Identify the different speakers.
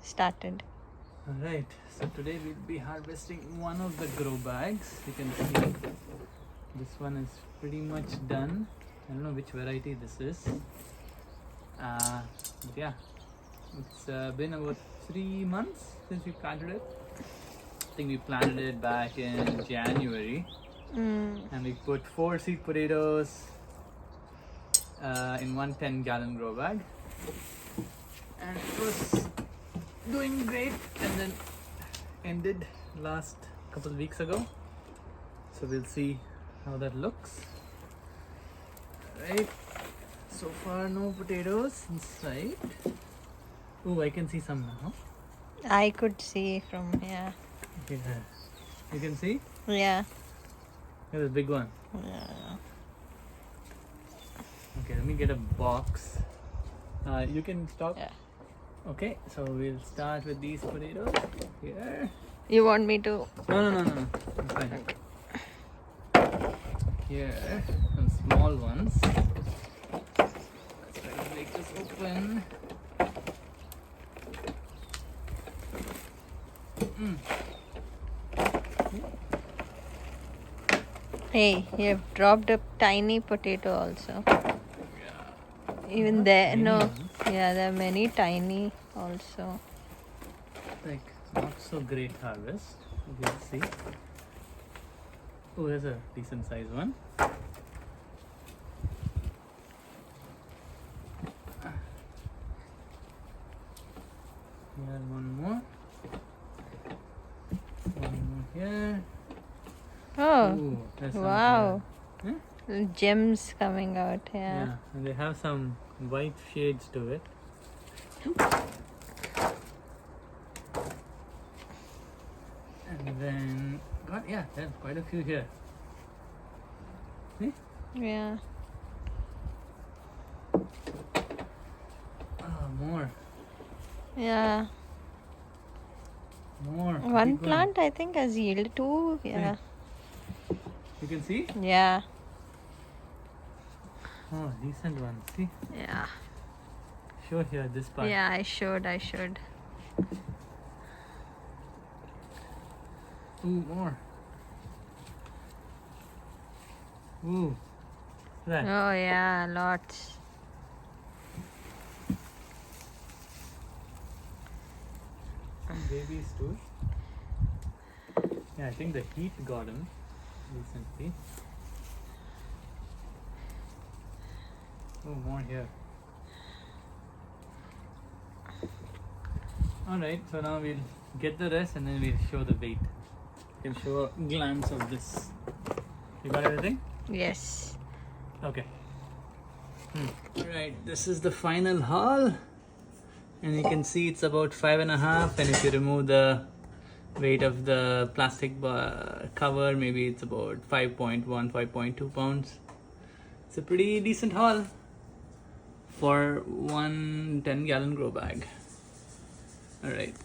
Speaker 1: started.
Speaker 2: Alright, so today we'll be harvesting one of the grow bags. You can see this one is pretty much done. I don't know which variety this is. But yeah, it's been about 3 months since we planted it. I think we planted it back in January. And we put 4 seed potatoes in one 10-gallon grow bag. And it was doing great, and then ended last couple of weeks ago. So we'll see how that looks. Right, so far no potatoes inside. Oh, I can see some now.
Speaker 1: I could see from here.
Speaker 2: Yeah, you can see?
Speaker 1: Yeah.
Speaker 2: Here's a big one.
Speaker 1: Yeah.
Speaker 2: Okay, let me get a box. You can stop.
Speaker 1: Yeah.
Speaker 2: Okay, so we'll start with these potatoes here.
Speaker 1: You want me to?
Speaker 2: No. I'm fine. Here, some small ones. Let's try to break this open.
Speaker 1: Hey, you have dropped a tiny potato also.
Speaker 2: Yeah.
Speaker 1: Even
Speaker 2: Not
Speaker 1: there,
Speaker 2: tiny
Speaker 1: no.
Speaker 2: ones.
Speaker 1: Yeah, there are many tiny also.
Speaker 2: Like, not so great harvest. We'll see. Oh, there's a decent sized one. Here, one more. One more here.
Speaker 1: Oh,
Speaker 2: Ooh, there's some
Speaker 1: wow.
Speaker 2: here. Huh?
Speaker 1: Gems coming out here.
Speaker 2: Yeah, and they have some white shades to it. And then, there's quite a few here. See?
Speaker 1: Yeah.
Speaker 2: Oh, more.
Speaker 1: Yeah.
Speaker 2: More.
Speaker 1: One
Speaker 2: Keep going.
Speaker 1: plant I think has yielded two. Yeah.
Speaker 2: You can see?
Speaker 1: Yeah.
Speaker 2: Oh, decent one. See?
Speaker 1: Yeah.
Speaker 2: Show here this part.
Speaker 1: Yeah, I should.
Speaker 2: Ooh, more. Ooh. That.
Speaker 1: Oh yeah, lots.
Speaker 2: Some babies too. Yeah, I think the heat got him recently. Oh, more here. Alright, so now we'll get the rest and then we'll show the weight. You can show a glance of this. You got everything?
Speaker 1: Yes.
Speaker 2: Okay. Right, this is the final haul. And you can see it's about 5.5, and if you remove the weight of the plastic cover, maybe it's about 5.1, 5.2 pounds. It's a pretty decent haul for one 10-gallon grow bag. Alright.